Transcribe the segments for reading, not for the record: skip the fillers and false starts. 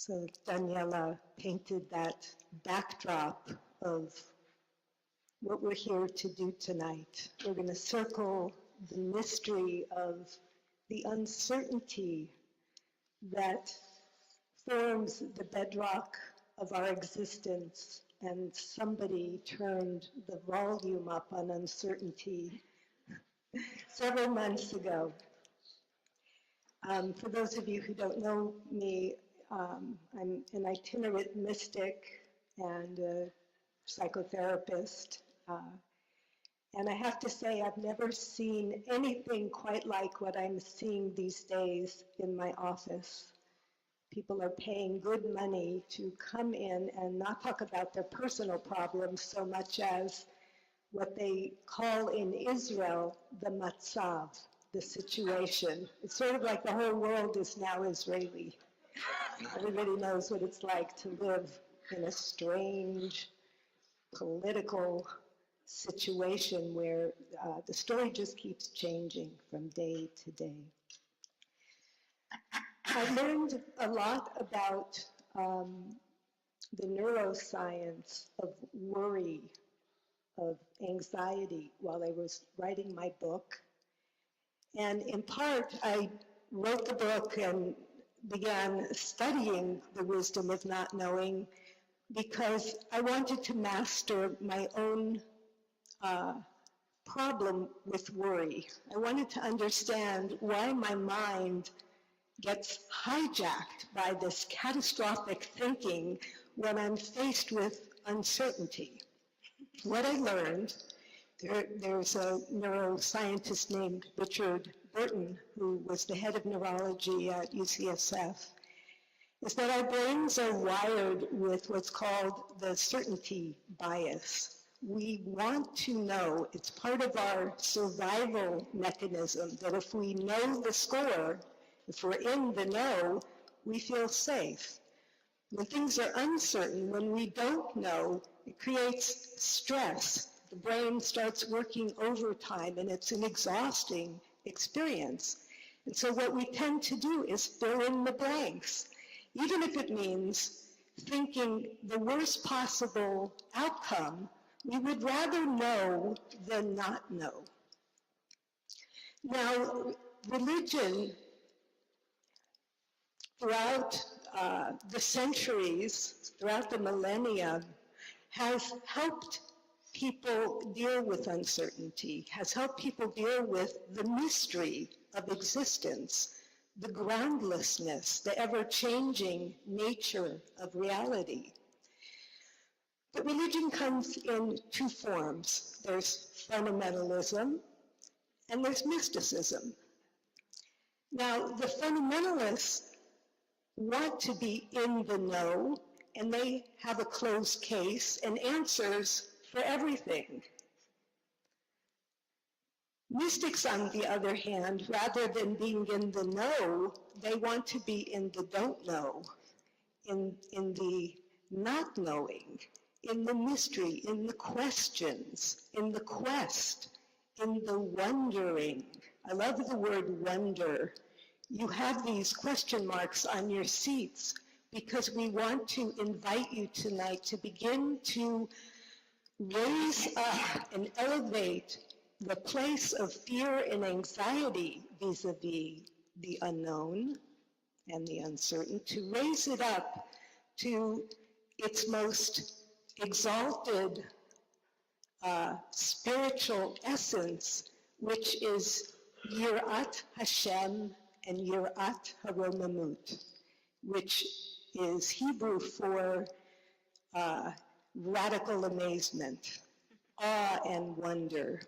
So Daniela painted that backdrop of what we're here to do tonight. We're going to circle the mystery of the uncertainty that forms the bedrock of our existence, and somebody turned the volume up on uncertainty several months ago. For those of you who don't know me, I'm an itinerant mystic and a psychotherapist. And I have to say, I've never seen anything quite like what I'm seeing these days in my office. People are paying good money to come in and not talk about their personal problems so much as what they call in Israel the matzav, the situation. It's sort of like the whole world is now Israeli. Everybody knows what it's like to live in a strange political situation where the story just keeps changing from day to day. I learned a lot about the neuroscience of worry, of anxiety while I was writing my book. And in part, I wrote the book and began studying the wisdom of not knowing because I wanted to master my own problem with worry. I wanted to understand why my mind gets hijacked by this catastrophic thinking when I'm faced with uncertainty. What I learned, there's a neuroscientist named Richard Burton, who was the head of neurology at UCSF, is that our brains are wired with what's called the certainty bias. We want to know, it's part of our survival mechanism, that if we know the score, if we're in the know, we feel safe. When things are uncertain, when we don't know, it creates stress. The brain starts working overtime, and it's an exhausting experience. And so what we tend to do is fill in the blanks, even if it means thinking the worst possible outcome. We would rather know than not know. Now, religion, throughout the centuries, throughout the millennia, has helped people deal with uncertainty, has helped people deal with the mystery of existence, the groundlessness, the ever-changing nature of reality. But religion comes in two forms. There's fundamentalism and there's mysticism. Now, the fundamentalists want to be in the know, and they have a closed case and answers for everything. Mystics, on the other hand, rather than being in the know, they want to be in the don't know, in the not knowing, in the mystery, in the questions, in the quest, in the wondering. I love the word wonder. You have these question marks on your seats because we want to invite you tonight to begin to raise up and elevate the place of fear and anxiety vis-a-vis the unknown and the uncertain, to raise it up to its most exalted spiritual essence, which is Yirat Hashem and Yirat HaRomamut, which is Hebrew for radical amazement, awe and wonder.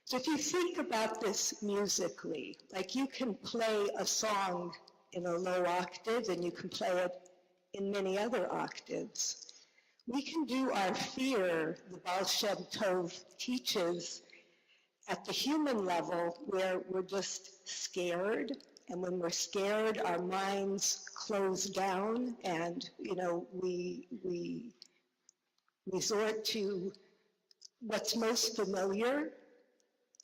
So if you think about this musically, like you can play a song in a low octave and you can play it in many other octaves. We can do our fear, the Baal Shem Tov teaches, at the human level where we're just scared, and when we're scared, our minds close down, and we resort to what's most familiar.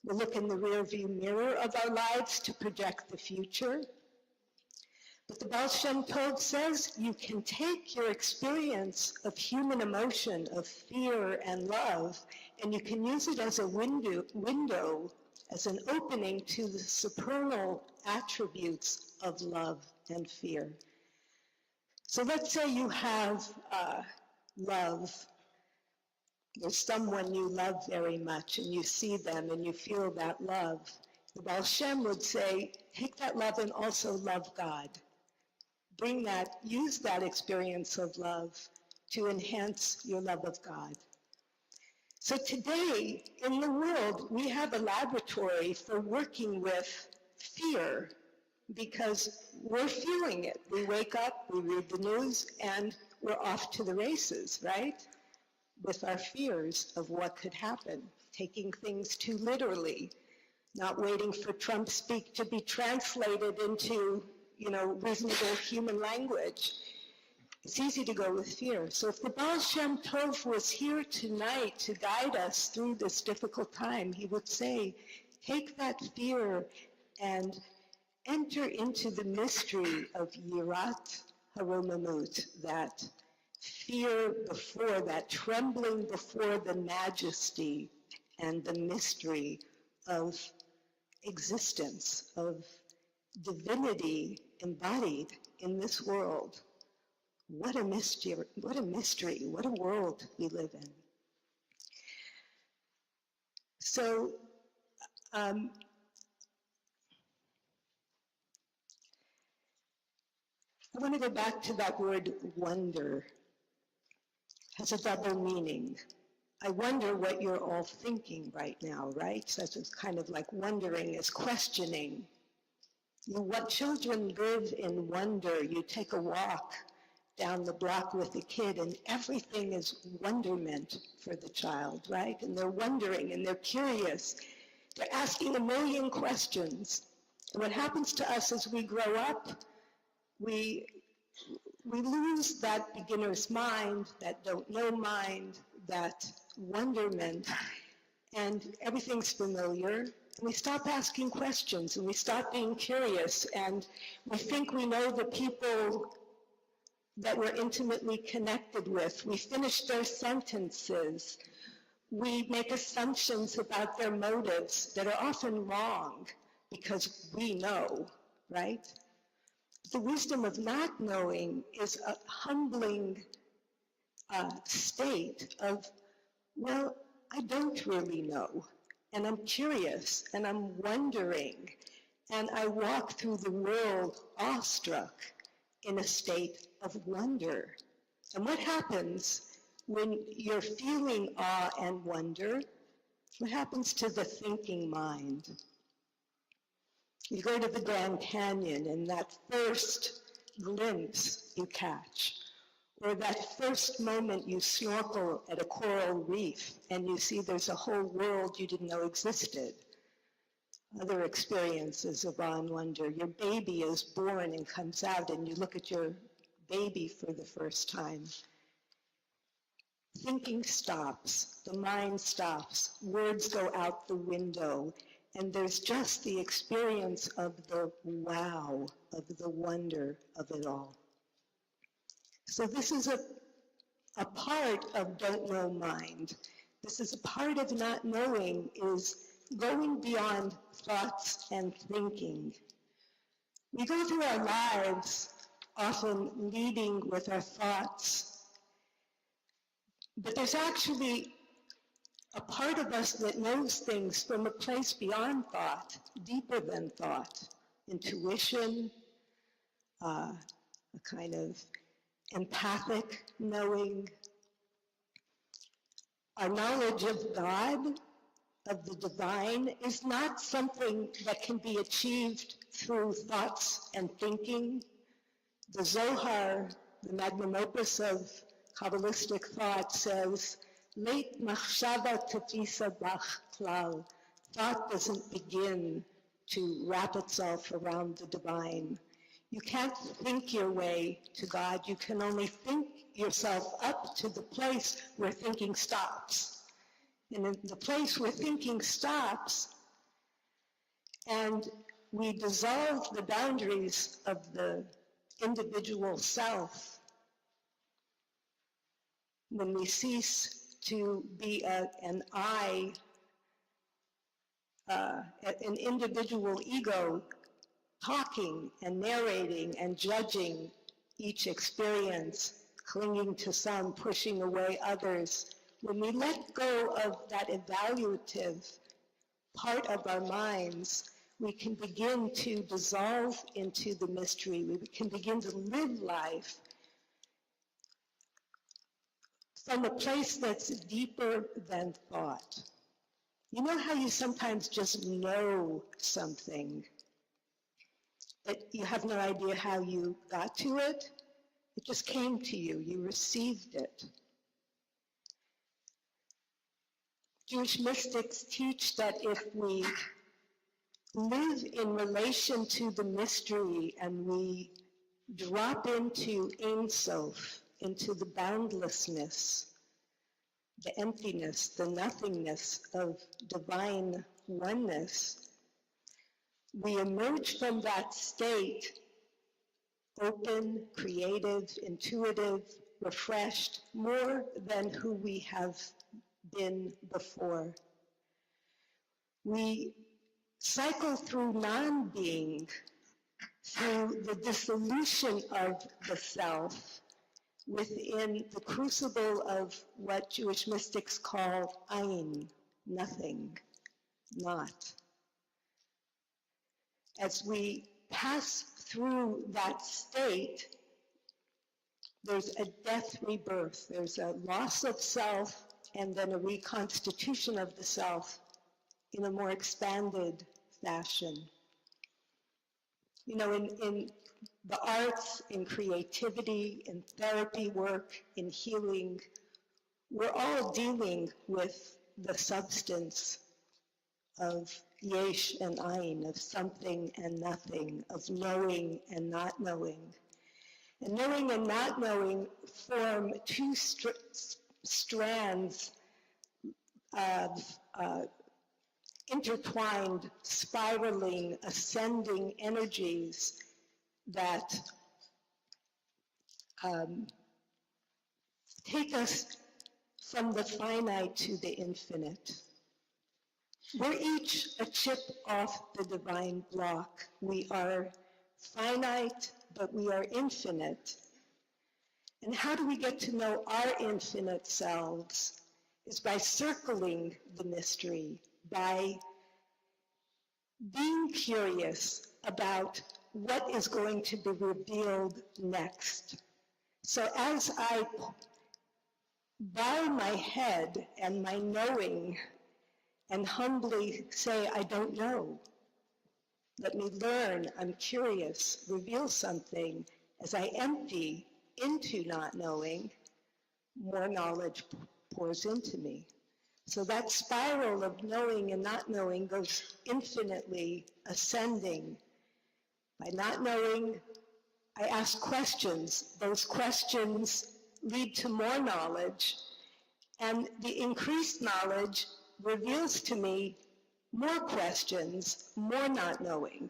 We look in the rearview mirror of our lives to project the future. But the Baal Shem Tov says you can take your experience of human emotion, of fear and love, and you can use it as a window, as an opening to the supernal attributes of love and fear. So let's say you have love. There's someone you love very much, and you see them and you feel that love. The Baal Shem would say, take that love and also love God. Bring that, use that experience of love to enhance your love of God. So today, in the world, we have a laboratory for working with fear because we're feeling it. We wake up, we read the news, and we're off to the races, right? With our fears of what could happen, taking things too literally, not waiting for Trump speak to be translated into reasonable human language. It's easy to go with fear. So if the Baal Shem Tov was here tonight to guide us through this difficult time, he would say, take that fear and enter into the mystery of Yirat HaRomamut, that fear before, that trembling before the majesty and the mystery of existence, of divinity embodied in this world. What a mystery, what a world we live in. So, I want to go back to that word wonder. It has a double meaning. I wonder what you're all thinking right now, right? So it's kind of like wondering is questioning. What children live in wonder. You take a walk down the block with a kid and everything is wonderment for the child, right? And they're wondering and they're curious. They're asking a million questions. And what happens to us as we grow up, we lose that beginner's mind, that don't know mind, that wonderment, and everything's familiar. And we stop asking questions and we stop being curious and we think we know the people that we're intimately connected with. We finish their sentences. We make assumptions about their motives that are often wrong because we know, right? The wisdom of not knowing is a humbling state of, well, I don't really know. And I'm curious, and I'm wondering, and I walk through the world awestruck in a state of wonder. And what happens when you're feeling awe and wonder? What happens to the thinking mind? You go to the Grand Canyon, and that first glimpse you catch, or that first moment you snorkel at a coral reef and you see there's a whole world you didn't know existed. Other experiences of awe and wonder. Your baby is born and comes out and you look at your baby for the first time. Thinking stops, the mind stops, words go out the window, and there's just the experience of the wow, of the wonder of it all. So this is a part of don't know mind. This is a part of not knowing, is going beyond thoughts and thinking. We go through our lives often leading with our thoughts, but there's actually a part of us that knows things from a place beyond thought, deeper than thought. Intuition, a kind of empathic knowing. Our knowledge of God, of the divine, is not something that can be achieved through thoughts and thinking. The Zohar, the magnum opus of Kabbalistic thought, says, Leit machshava tefisa bach klal. Thought doesn't begin to wrap itself around the divine. You can't think your way to God. You can only think yourself up to the place where thinking stops. And in the place where thinking stops, and we dissolve the boundaries of the individual self, when we cease to be an I, an individual ego, talking and narrating and judging each experience, clinging to some, pushing away others, when we let go of that evaluative part of our minds, we can begin to dissolve into the mystery. We can begin to live life from a place that's deeper than thought. You know how you sometimes just know something, but you have no idea how you got to it? It just came to you. You received it. Jewish mystics teach that if we live in relation to the mystery and we drop into Ein Sof, into the boundlessness, the emptiness, the nothingness of divine oneness, we emerge from that state open, creative, intuitive, refreshed, more than who we have been before. We cycle through non-being, through the dissolution of the self, within the crucible of what Jewish mystics call Ein, nothing, not. As we pass through that state, there's a death rebirth. There's a loss of self and then a reconstitution of the self in a more expanded fashion. You know, in the arts, in creativity, in therapy work, in healing, we're all dealing with the substance of yesh and ein, of something and nothing, of knowing and not knowing. And knowing and not knowing form two strands of intertwined, spiraling, ascending energies that take us from the finite to the infinite. We're each a chip off the divine block. We are finite, but we are infinite. And how do we get to know our infinite selves? Is by circling the mystery, by being curious about what is going to be revealed next. So as I bow my head and my knowing and humbly say, I don't know, let me learn, I'm curious, reveal something, as I empty into not knowing, more knowledge pours into me. So that spiral of knowing and not knowing goes infinitely ascending. By not knowing, I ask questions. Those questions lead to more knowledge, and the increased knowledge reveals to me more questions, more not knowing.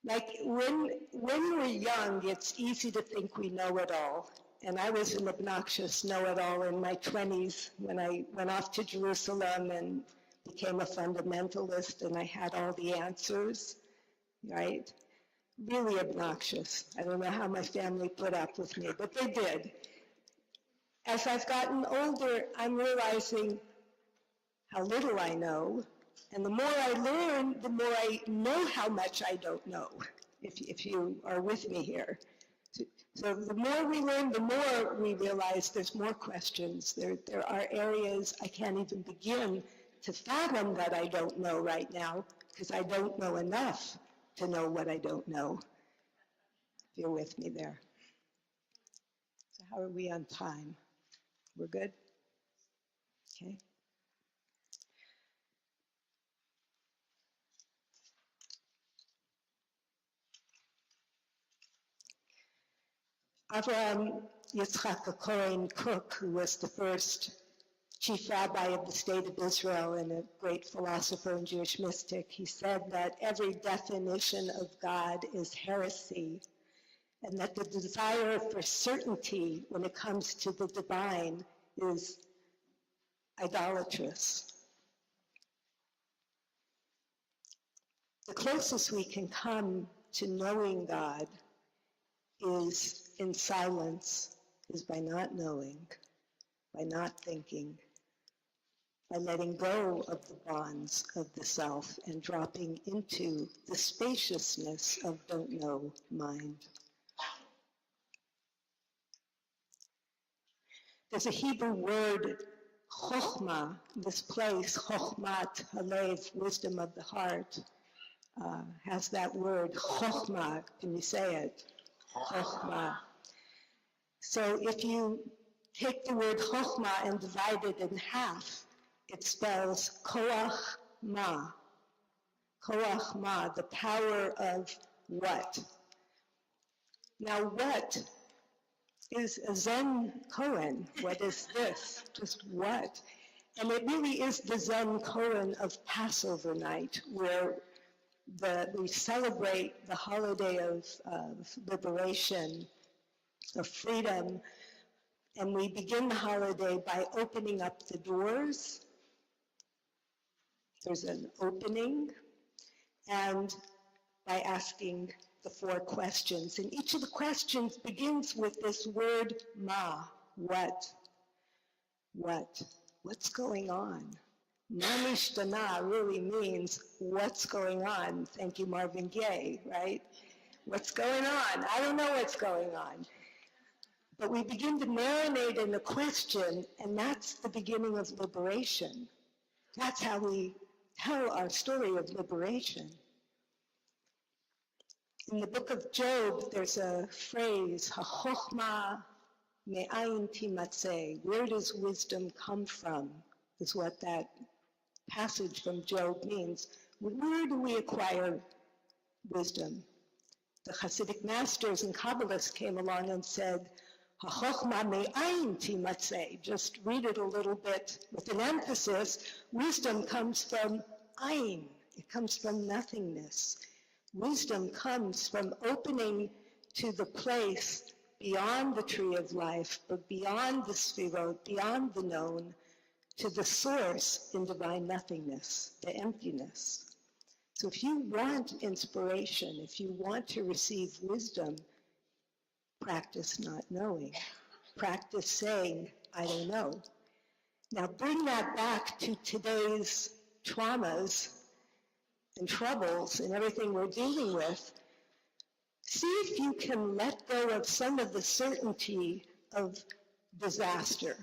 Like when we're young, it's easy to think we know it all. And I was an obnoxious know-it-all in my 20s when I went off to Jerusalem and became a fundamentalist, and I had all the answers, right? Really obnoxious. I don't know how my family put up with me, but they did. As I've gotten older, I'm realizing how little I know, and the more I learn, the more I know how much I don't know, if you are with me here. So the more we learn, the more we realize there's more questions. There are areas I can't even begin to fathom that I don't know right now, because I don't know enough to know what I don't know. If you're with me there. So how are we on time? We're good? Okay. Avraham Yitzchak Cohen Cook, who was the first chief rabbi of the state of Israel and a great philosopher and Jewish mystic, he said that every definition of God is heresy. and that the desire for certainty when it comes to the divine is idolatrous. The closest we can come to knowing God is in silence, is by not knowing, by not thinking, by letting go of the bonds of the self and dropping into the spaciousness of don't know mind. There's a Hebrew word, Chochma, this place, Chochmat, Halev, wisdom of the heart, has that word, Chochma. Can you say it? Chochma. So if you take the word Chochma and divide it in half, it spells Koach Ma. Koach Ma, the power of what? Now what is a Zen koan? What is this? Just what? And it really is the Zen koan of Passover night, where we celebrate the holiday of liberation, of freedom, and we begin the holiday by opening up the doors. There's an opening, and by asking the 4 questions. And each of the questions begins with this word ma, what? What? What's going on? Ma nishtana really means what's going on. Thank you, Marvin Gaye, right? What's going on? I don't know what's going on. But we begin to marinate in the question, and that's the beginning of liberation. That's how we tell our story of liberation. In the book of Job, there's a phrase, ha-chochma me'ayin timatzeh. Where does wisdom come from? Is what that passage from Job means. Where do we acquire wisdom? The Hasidic masters and Kabbalists came along and said, ha-chochma me'ayin timatzeh. Just read it a little bit with an emphasis. Wisdom comes from ayin. It comes from nothingness. Wisdom comes from opening to the place beyond the tree of life, but beyond the sphirot, beyond the known, to the source in divine nothingness, the emptiness. So if you want inspiration, if you want to receive wisdom, practice not knowing. Practice saying, I don't know. Now bring that back to today's traumas and troubles and everything we're dealing with. See if you can let go of some of the certainty of disaster.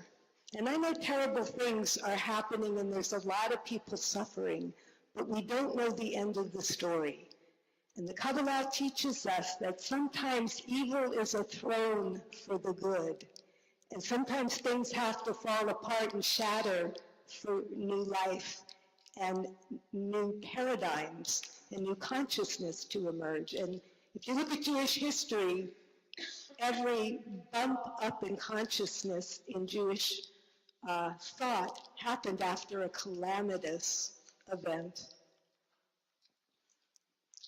And I know terrible things are happening and there's a lot of people suffering, but we don't know the end of the story. And the Kabbalah teaches us that sometimes evil is a throne for the good. And sometimes things have to fall apart and shatter for new life and new paradigms and new consciousness to emerge. And if you look at Jewish history, every bump up in consciousness in Jewish thought happened after a calamitous event.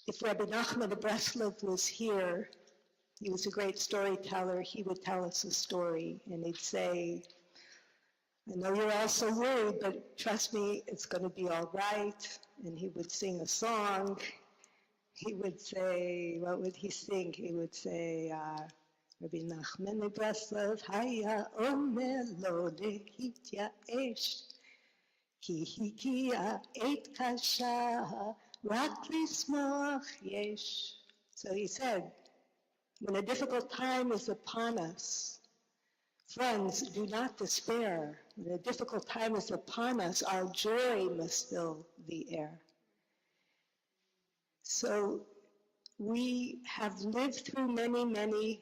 If Rabbi Nachman of Breslov was here, he was a great storyteller, he would tell us a story and he'd say, I know you're all so worried, but trust me, it's going to be all right. And he would sing a song. He would say, what would he sing? He would say, Rabbi Nachman of Breslov, Haya omer lo lehityaesh, ki higia et kasha, rak lismoach yesh. So he said, when a difficult time is upon us, friends, do not despair. When a difficult time is upon us, our joy must fill the air. So we have lived through many, many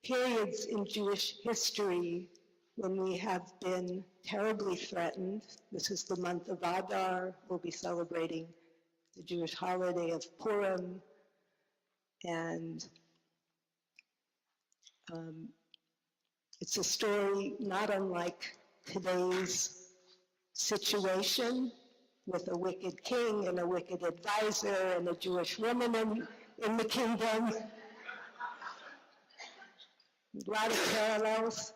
periods in Jewish history when we have been terribly threatened. This is the month of Adar. We'll be celebrating the Jewish holiday of Purim. And it's a story not unlike today's situation with a wicked king and a wicked advisor and a Jewish woman in the kingdom. A lot of parallels.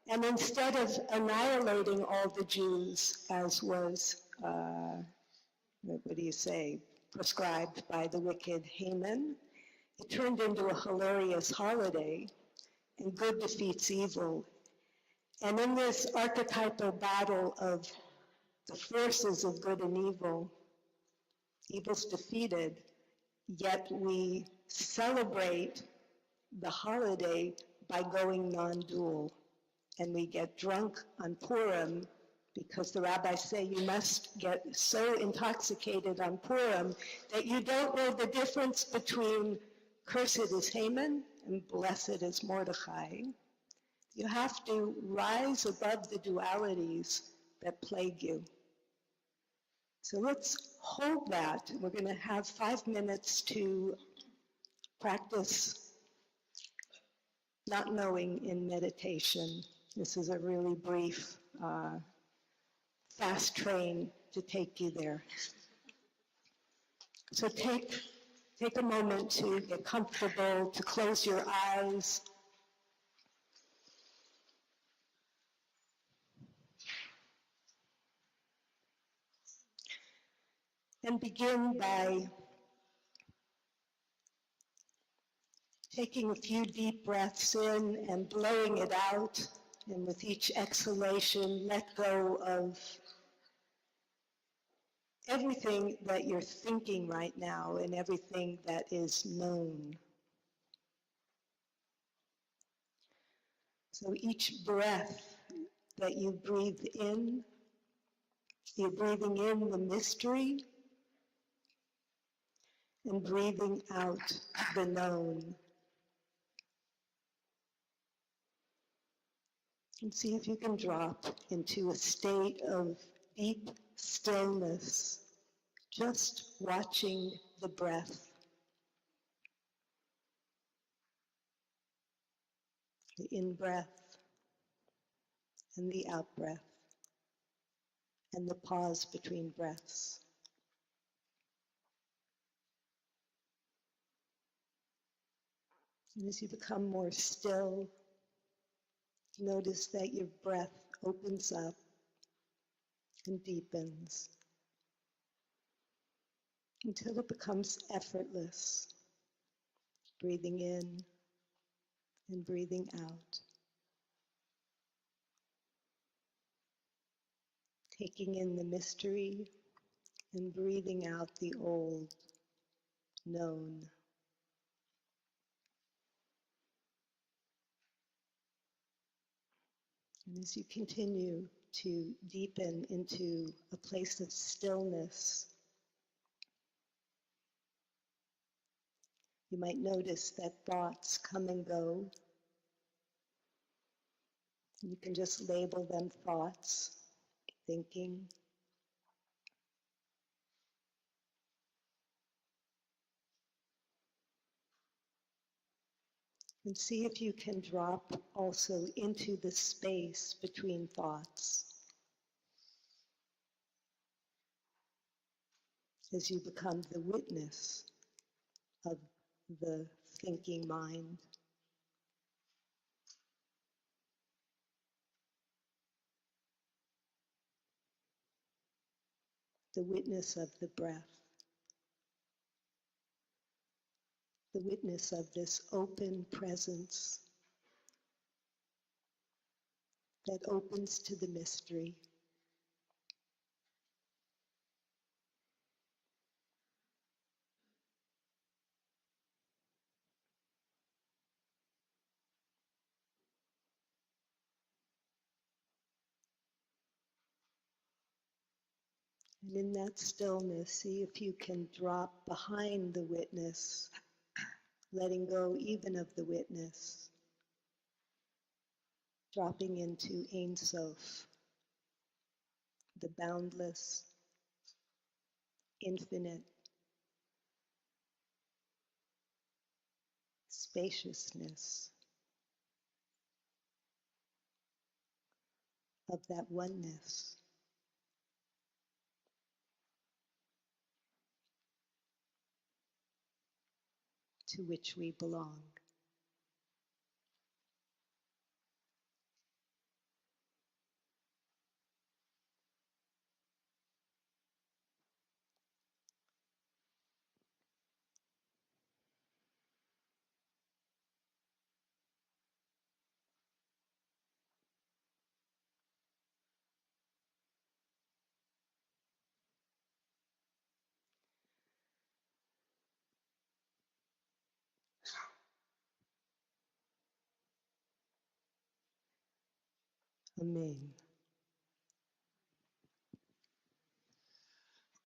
And instead of annihilating all the Jews, as was, prescribed by the wicked Haman, it turned into a hilarious holiday, and good defeats evil. And in this archetypal battle of the forces of good and evil, evil's defeated, yet we celebrate the holiday by going non-dual. And we get drunk on Purim because the rabbis say you must get so intoxicated on Purim that you don't know the difference between cursed is Haman and blessed is Mordechai. You have to rise above the dualities that plague you. So let's hold that. We're going to have 5 minutes to practice not knowing in meditation. This is a really brief, fast train to take you there. So take a moment to get comfortable, to close your eyes. And begin by taking a few deep breaths in and blowing it out. And with each exhalation, let go of everything that you're thinking right now and everything that is known. So each breath that you breathe in, you're breathing in the mystery and breathing out the known. And see if you can drop into a state of deep stillness, just watching the breath. The in-breath and the out-breath, and the pause between breaths. And as you become more still, notice that your breath opens up and deepens until it becomes effortless, breathing in and breathing out. Taking in the mystery and breathing out the old, known. And as you continue to deepen into a place of stillness, you might notice that thoughts come and go. You can just label them thoughts, thinking. And see if you can drop also into the space between thoughts as you become the witness of the thinking mind. The witness of the breath. The witness of this open presence that opens to the mystery. And in that stillness, see if you can drop behind the witness, letting go even of the witness, dropping into Ein Sof, the boundless, infinite spaciousness of that oneness. To which we belong. Amen.